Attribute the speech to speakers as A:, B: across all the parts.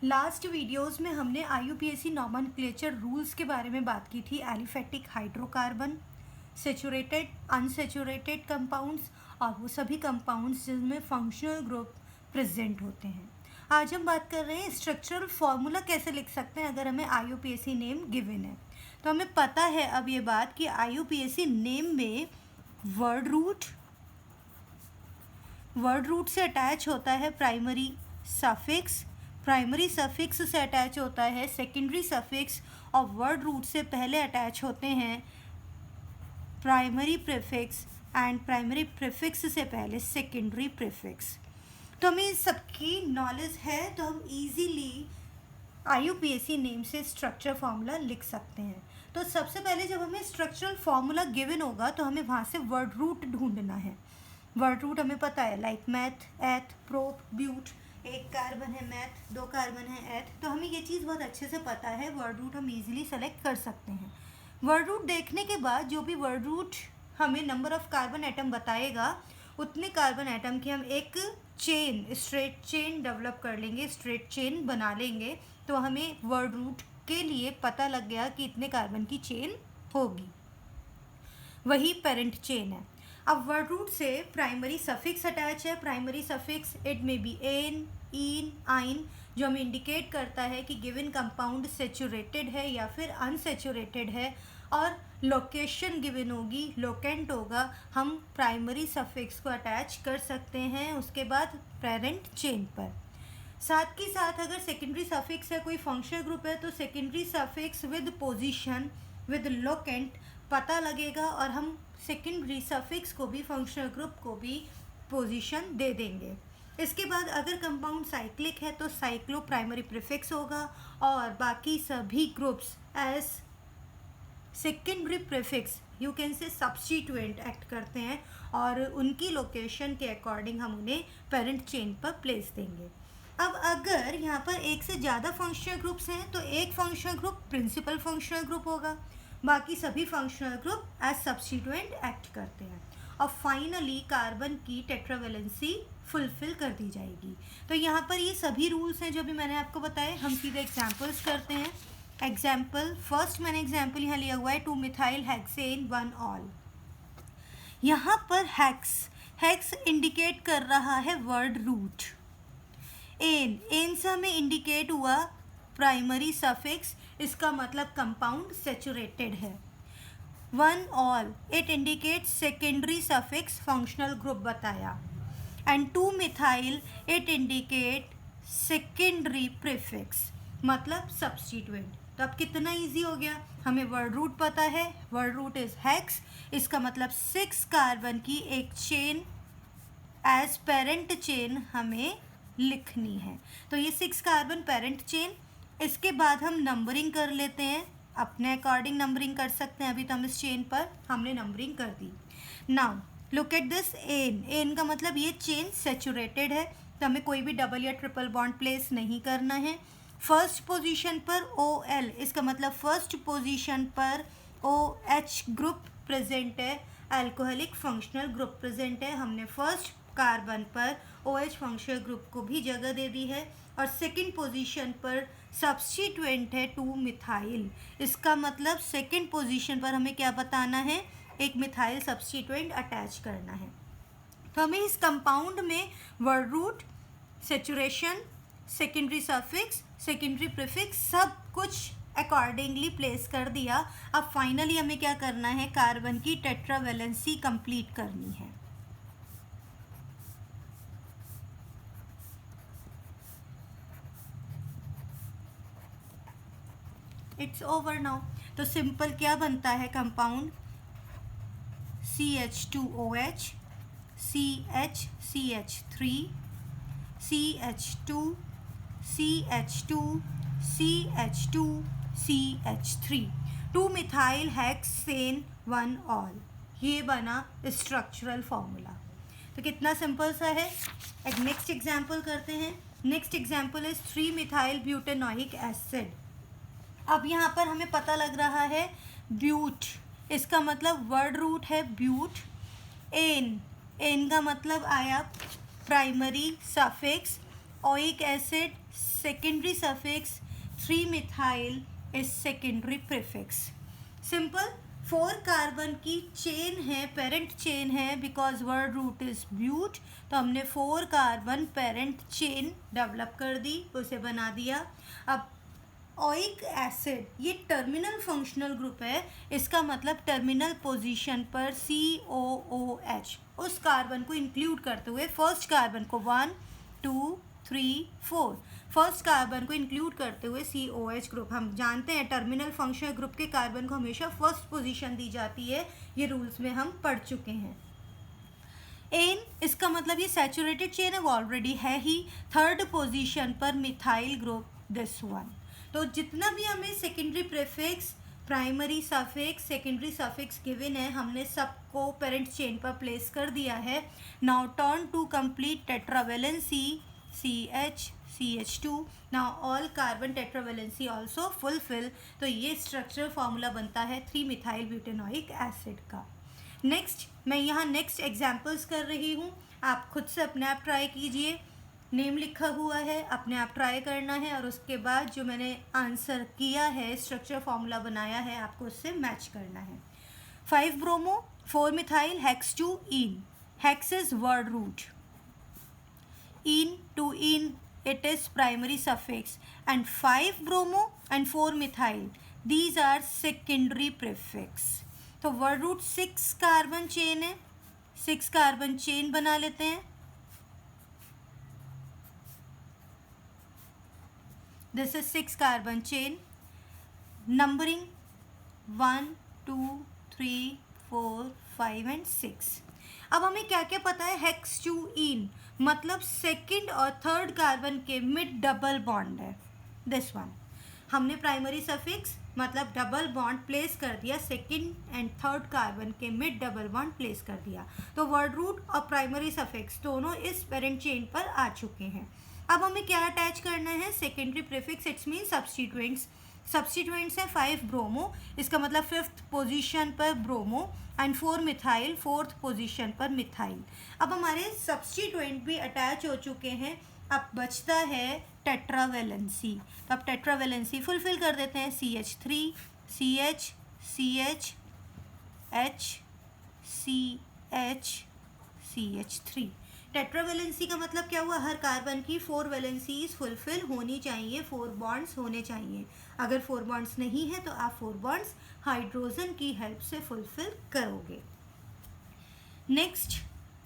A: Last videos में हमने IUPAC nomenclature rules के बारे में बात की थी। Aliphatic hydrocarbon, saturated, unsaturated compounds और वो सभी कंपाउंड्स जिनमें फंक्शनल ग्रुप प्रेजेंट होते हैं। आज हम बात कर रहे हैं स्ट्रक्चरल फॉर्मूला कैसे लिख सकते हैं अगर हमें IUPAC नेम गिवन है। तो हमें पता है अब ये बात कि IUPAC नेम में वर्ड रूट से अटैच होता है प्राइमरी सफिक्स से अटैच होता है सेकेंडरी सफिक्स और वर्ड रूट से पहले अटैच होते हैं primary prefix and primary prefix से पहले सेकेंडरी प्रीफिक्स। तो हमें सबकी नॉलेज है तो हम इजीली IUPAC नेम से स्ट्रक्चर फार्मूला लिख सकते हैं। तो सबसे पहले जब हमें स्ट्रक्चरल फार्मूला गिवन होगा तो हमें वहाँ से वर्ड रूट ढूंढना है। वर्ड रूट हमें पता है लाइक मैथ, एथ, प्रोप, ब्यूट, एक कार्बन है मैथ, 2 कार्बन है एथ, तो हमें ये चीज़ बहुत अच्छे से पता है। वर्ड रूट हम इजीली सेलेक्ट कर सकते हैं। वर्ड रूट देखने के बाद जो भी वर्ड रूट हमें नंबर ऑफ कार्बन एटम बताएगा उतने कार्बन एटम की हम एक स्ट्रेट चेन डेवलप कर लेंगे, स्ट्रेट चेन बना लेंगे। तो हमें वर्ड रूट के लिए पता लग गया कि इतने कार्बन की चेन होगी, वही पेरेंट चेन है। अब वर्ड रूट से प्राइमरी सफिक्स अटैच है। Primary suffix it may be ane, ene, yne, जो हमें इंडिकेट करता है कि गिवन कंपाउंड सेचुरेटेड है या फिर अनसेचुरेटेड है, और लोकेशन गिवन होगी, लोकेंट होगा। हम प्राइमरी सफिक्स को अटैच कर सकते हैं उसके बाद पेरेंट चेन पर। साथ ही साथ अगर सेकेंडरी सफिक्स है, कोई फंक्शनल ग्रुप है, तो secondary suffix with position with locant पता लगेगा और हम सेकेंडरी सफिक्स को भी फंक्शनल ग्रुप को भी पोजीशन दे देंगे। इसके बाद अगर कंपाउंड साइक्लिक है तो साइक्लो प्राइमरी प्रीफिक्स होगा और बाकी सभी groups as secondary prefix you can say substituent act करते हैं और उनकी लोकेशन के अकॉर्डिंग हम उन्हें पेरेंट चेन पर प्लेस देंगे। अब अगर यहाँ पर एक से ज़्यादा फंक्शनल ग्रुप्स हैं तो एक functional group principal functional group होगा, बाकी सभी functional group as substituent act करते हैं और फाइनली कार्बन की टेट्रावेलेंसी फुलफिल कर दी जाएगी। तो यहाँ पर ये सभी रूल्स हैं जो भी मैंने आपको बताए। हम सीधे एग्जाम्पल्स करते हैं। एग्जाम्पल फर्स्ट, मैंने एग्जाम्पल यहाँ लिया हुआ है 2 मिथाइल हेक्सेन 1 ऑल। यहाँ पर हेक्स इंडिकेट कर रहा है वर्ड रूट। एन से हमें इंडिकेट हुआ प्राइमरी सफिक्स, इसका मतलब कंपाउंड सेचुरेटेड है। 1 ol it indicate secondary suffix, functional group बताया। And 2 methyl it indicate secondary prefix मतलब सब्स्टिट्यूएंट। तो अब कितना इजी हो गया, हमें वर्ड रूट पता है, वर्ड रूट इज हेक्स, इसका मतलब 6 कार्बन की एक चेन एज पेरेंट चेन हमें लिखनी है। तो ये 6 कार्बन पेरेंट चेन। इसके बाद हम नंबरिंग कर लेते हैं, अपने अकॉर्डिंग नंबरिंग कर सकते हैं। अभी तो हम इस चेन पर हमने नंबरिंग कर दी। Now look at this ane का मतलब ये चेन सेचुरेटेड है तो हमें कोई भी डबल या ट्रिपल बॉन्ड प्लेस नहीं करना है। फर्स्ट पोजीशन पर OL, इसका मतलब फर्स्ट पोजीशन पर OH ग्रुप प्रेजेंट है, अल्कोहलिक फंक्शनल ग्रुप प्रेजेंट है। हमने फर्स्ट कार्बन पर OH फंक्शनल ग्रुप को भी जगह दे दी है और सेकंड पोजीशन पर सब्स्टिट्यूएंट है 2 मिथाइल, इसका मतलब सेकंड पोजीशन पर हमें क्या बताना है, एक मिथाइल सब्स्टिट्यूएंट अटैच करना है। तो हमें इस कंपाउंड में word root, saturation, secondary suffix, secondary prefix सब कुछ अकॉर्डिंगली प्लेस कर दिया। अब फाइनली हमें क्या करना है, कार्बन की टेट्रावेलेंसी कंप्लीट करनी है। It's over now. तो सिंपल क्या बनता है compound, CH2OH, CH3, CH2, CH2, CH2, CH3, 2 methyl hexane 1 all. ये बना स्ट्रक्चरल फॉर्मूला। तो कितना सिंपल सा है। एक नेक्स्ट एग्जाम्पल करते हैं। Next example is 3 methyl butanoic acid. अब यहाँ पर हमें पता लग रहा है ब्यूट, इसका मतलब वर्ड रूट है ब्यूट। एन का मतलब आया primary suffix, oic acid secondary suffix 3-methyl is secondary prefix. Simple. 4 carbon की चेन है, पेरेंट चेन है, because word root is but, तो हमने 4 कार्बन पेरेंट चेन डेवलप कर दी, उसे बना दिया. अब ओइक एसिड ये टर्मिनल फंक्शनल ग्रुप है, इसका मतलब टर्मिनल पोजीशन पर COOH उस कार्बन को इंक्लूड करते हुए फर्स्ट कार्बन को 1 2 3 4 फर्स्ट कार्बन को इंक्लूड करते हुए COH ग्रुप. हम जानते हैं टर्मिनल फंक्शनल ग्रुप के कार्बन को हमेशा फर्स्ट पोजीशन दी जाती है, ये रूल्स में हम पढ़ चुके हैं. एन इसका मतलब ये सैचुरेटेड चेन है, वो ऑलरेडी है ही. थर्ड पोजीशन पर मिथाइल ग्रुप दिस वन. तो जितना भी हमें secondary prefix, primary suffix, secondary suffix given है, हमने सबको पेरेंट चेन पर प्लेस कर दिया है. Now turn to complete tetravalency CH CH2. Now all carbon tetravalency also fulfil. तो ये स्ट्रक्चर फॉर्मूला बनता है 3-मिथाइल ब्यूटेनोइक एसिड का. नेक्स्ट मैं यहाँ नेक्स्ट एग्जाम्पल्स कर रही हूँ, आप खुद से अपने आप ट्राई कीजिए. नेम लिखा हुआ है, अपने आप ट्राई करना है और उसके बाद जो मैंने आंसर किया है, स्ट्रक्चर फॉर्मूला बनाया है, आपको उससे मैच करना है. 5 bromo 4 methyl hex two ene. Hex is word root, ene two ene it is primary suffix, and 5 bromo and 4 methyl these are secondary prefix. तो वर्ड रूट 6 कार्बन चेन है, 6 carbon chain बना लेते हैं. This is 6 carbon chain, numbering 1 2 3 4 5 and 6. अब हमें क्या क्या पता है, हेक्स टू इन मतलब सेकंड और थर्ड कार्बन के मिड डबल बॉन्ड है, दिस वन. हमने प्राइमरी सफिक्स मतलब डबल बॉन्ड प्लेस कर दिया, सेकंड एंड थर्ड कार्बन के मिड डबल बॉन्ड प्लेस कर दिया. तो वर्ड रूट और प्राइमरी सफिक्स दोनों इस पेरेंट चेन पर आ चुके हैं. अब हमें क्या अटैच करना है, secondary prefix, it's mean substituents. Substituents है 5 ब्रोमो, इसका मतलब 5th पोजीशन पर bromo, and 4 methyl 4th position पर मिथाइल. अब हमारे सब्स्टिट्यूएंट भी अटैच हो चुके हैं. अब बचता है टेट्रावेलेंसी. तो अब टेट्रावेलेंसी फुलफिल कर देते हैं. CH3 CH CH H CH CH3. Tetravalency का मतलब क्या हुआ, हर कार्बन की 4 वैलेंसीज फुलफिल होनी चाहिए, 4 बॉन्ड्स होने चाहिए. अगर 4 बॉन्ड्स नहीं है तो आप 4 बॉन्ड्स हाइड्रोजन की हेल्प से फुलफिल करोगे. Next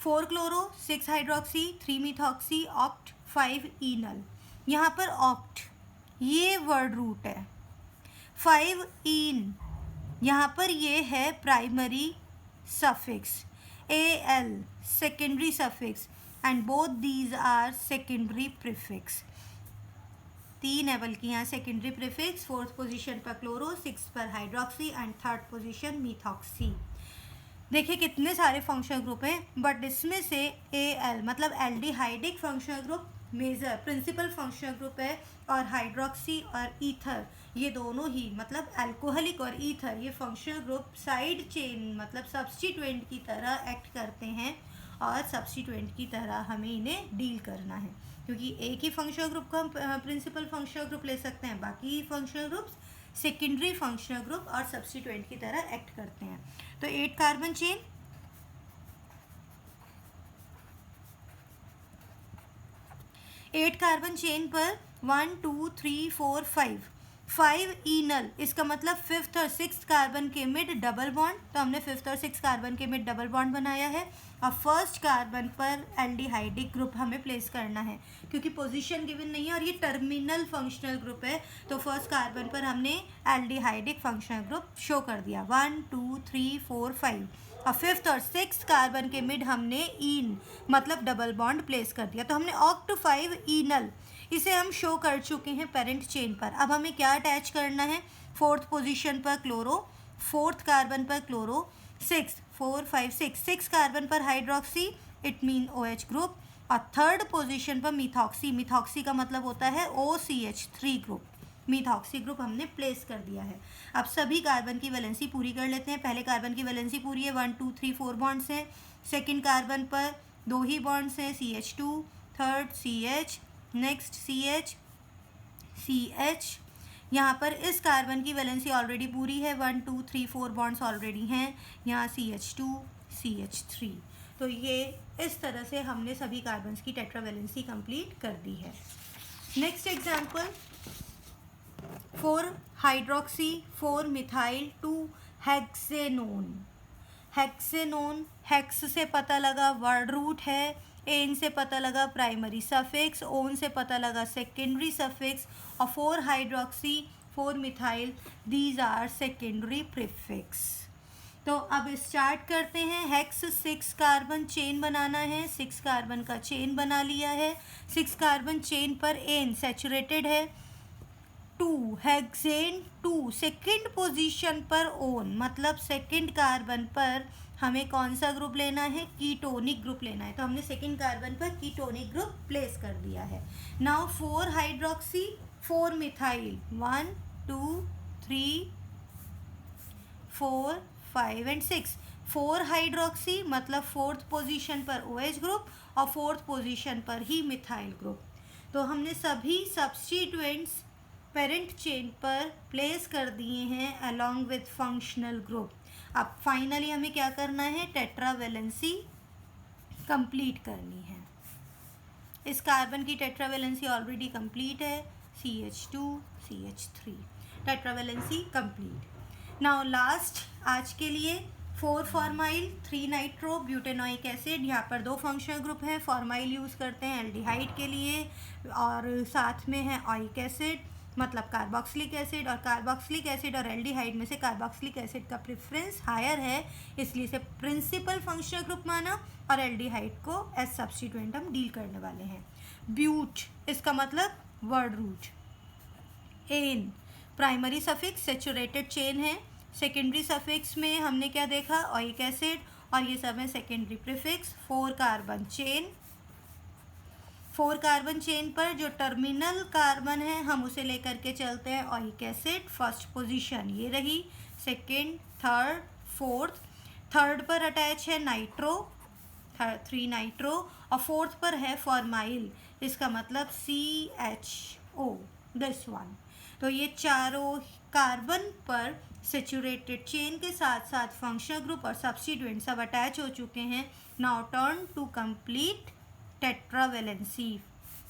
A: 4 chloro 6 hydroxy 3 methoxy oct 5 इनल. यहाँ पर ऑक्ट ये वर्ड रूट है, 5 इन यहाँ पर ये है primary suffix, AL secondary suffix, and both these are secondary prefix. 3 है बल्कि यहाँ सेकेंडरी प्रीफिक्स. 4th पोजीशन पर क्लोरो, 6th पर hydroxy and 3rd position methoxy. देखिए कितने सारे फंक्शनल ग्रुप हैं, बट इसमें से AL मतलब aldehydic functional group major principal functional group है, और हाइड्रोक्सी और ईथर ये दोनों ही मतलब अल्कोहलिक और ईथर ये फंक्शनल ग्रुप साइड चेन मतलब सब्स्टिट्यूएंट की तरह एक्ट करते हैं, और सब्स्टिट्यूएंट की तरह हमें इन्हें डील करना है, क्योंकि एक ही फंक्शनल ग्रुप को हम प्रिंसिपल फंक्शनल ग्रुप ले सकते हैं, बाकी functional groups secondary functional group और सब्स्टिट्यूएंट की तरह एक्ट करते हैं. तो 8 कार्बन चेन, 8 कार्बन चेन पर 1 2 3 4 5 इनल, इसका मतलब 5th और 6th कार्बन के मिड डबल बॉन्ड. तो हमने 5th और 6th कार्बन के मिड डबल बॉन्ड बनाया है, और फर्स्ट कार्बन पर एल्डिहाइडिक ग्रुप हमें प्लेस करना है, क्योंकि पोजीशन गिवन नहीं है और ये टर्मिनल फंक्शनल ग्रुप है. तो फर्स्ट कार्बन पर हमने एल्डिहाइडिक फंक्शनल ग्रुप शो कर दिया 1 2 3 4 5, और 5th और 6th कार्बन के मिड हमने इन मतलब डबल बॉन्ड प्लेस कर दिया. तो हमने ऑक्ट 5 इनल इसे हम शो कर चुके हैं पेरेंट चेन पर. अब हमें क्या अटैच करना है, 4th पोजीशन पर क्लोरो, 4th कार्बन पर क्लोरो, 6th 4 5 6 कार्बन पर hydroxy it mean OH group, और 3rd पोजीशन पर मिथॉक्सी. मिथॉक्सी का मतलब होता है OCH3 ग्रुप. मिथॉक्सी ग्रुप हमने प्लेस कर दिया है. अब सभी कार्बन की वैलेंसी पूरी कर लेते हैं. पहले कार्बन की वैलेंसी पूरी है, 1 2 3 4 बॉन्ड्स हैं. सेकेंड कार्बन पर 2 ही बॉन्ड्स हैं, CH2, third CH, next CH, CH। यहाँ पर इस कार्बन की वैलेंसी ऑलरेडी पूरी है, 1 2 3 4 बॉन्ड्स ऑलरेडी हैं, यहाँ CH2 CH3। तो ये इस तरह से हमने सभी कार्बन्स की टेट्रावैलेंसी कंप्लीट कर दी है। Next example, 4 hydroxy 4 methyl 2 hexanone. Hexanone, hex से पता लगा वर्ड रूट है, एन से पता लगा प्राइमरी सफिक्स, ओन से पता लगा सेकेंडरी सफिक्स, और 4 hydroxy 4 methyl these are secondary prefix. तो अब स्टार्ट करते हैं। हेक्स 6 कार्बन चेन बनाना है, 6 कार्बन का चेन बना लिया है। 6 कार्बन चेन पर एन सेचुरेटेड है, 2 हेक्सेन 2 सेकेंड पोजीशन पर ओन, मतलब सेकेंड कार्बन पर हमें कौन सा ग्रुप लेना है, कीटोनिक ग्रुप लेना है। तो हमने सेकेंड कार्बन पर कीटोनिक ग्रुप प्लेस कर दिया है। Now 4 hydroxy 4 methyl, 1 2 3 4 5 and 6, 4 hydroxy मतलब फोर्थ पोजीशन पर OH ग्रुप और फोर्थ पोजीशन पर ही मिथाइल ग्रुप। तो हमने सभी सब्स्टिट्यूएंट्स पेरेंट चेन पर प्लेस कर दिए हैं अलॉन्ग विथ फंक्शनल ग्रुप। अब फाइनली हमें क्या करना है, टेट्रावैलेंसी कंप्लीट करनी है। इस कार्बन की टेट्रावैलेंसी ऑलरेडी कंप्लीट है, CH2 CH3, tetravalency complete. Now last आज के लिए 4 फॉर्माइल 3 नाइट्रो ब्यूटेनोइक एसिड। यहाँ पर 2 फंक्शनल ग्रुप हैं, फॉर्माइल यूज़ करते हैं एल्डिहाइड के लिए और साथ में है ऑइक एसिड मतलब कार्बोक्सिलिक एसिड, और कार्बोक्सिलिक एसिड और एल्डिहाइड में से कार्बोक्सिलिक एसिड का प्रेफरेंस हायर है, इसलिए इसे प्रिंसिपल फंक्शनल ग्रुप माना और एल्डिहाइड को एज सब्स्टिट्यूएंट हम डील करने वाले हैं। ब्यूट, इसका मतलब word root. Ane primary suffix saturated chain है, सेकेंडरी सफिक्स में हमने क्या देखा, ऑइक एसिड, और ये सब है secondary prefix. 4 carbon chain, 4 carbon chain पर जो टर्मिनल कार्बन है हम उसे लेकर के चलते हैं ऑइक एसिड, फर्स्ट पोजीशन ये रही, सेकेंड थर्ड फोर्थ, थर्ड पर अटैच है नाइट्रो 3 नाइट्रो, और फोर्थ पर है फॉर्माइल, इसका मतलब CHO, दिस वन। तो ये चारों कार्बन पर सेचुरेटेड चेन के साथ साथ फंक्शनल ग्रुप और सब्स्टिट्यूएंट सब अटैच हो चुके हैं। Now turn to complete tetravalency.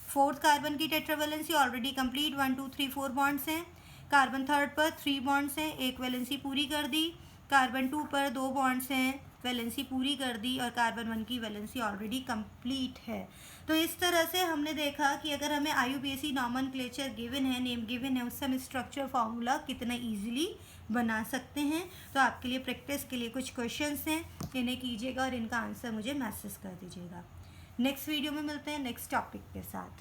A: 4th carbon की टेट्रावैलेंसी ऑलरेडी कंप्लीट, 1 2 3 4 बॉन्ड्स हैं। कार्बन थर्ड पर 3 बॉन्ड्स हैं, एक वैलेंसी पूरी कर दी। कार्बन 2 पर 2 बॉन्ड्स हैं, वैलेंसी पूरी कर दी, और कार्बन 1 की वैलेंसी ऑलरेडी कंप्लीट है। तो इस तरह से हमने देखा कि अगर हमें IUPAC नॉमेनक्लेचर गिवन है, नेम गिवन है, उससे हम स्ट्रक्चर फार्मूला कितना ईजिली बना सकते हैं। तो आपके लिए प्रैक्टिस के लिए कुछ क्वेश्चंस हैं, इन्हें कीजिएगा और इनका आंसर मुझे मैसेज कर दीजिएगा। नेक्स्ट वीडियो में मिलते हैं नेक्स्ट टॉपिक के साथ।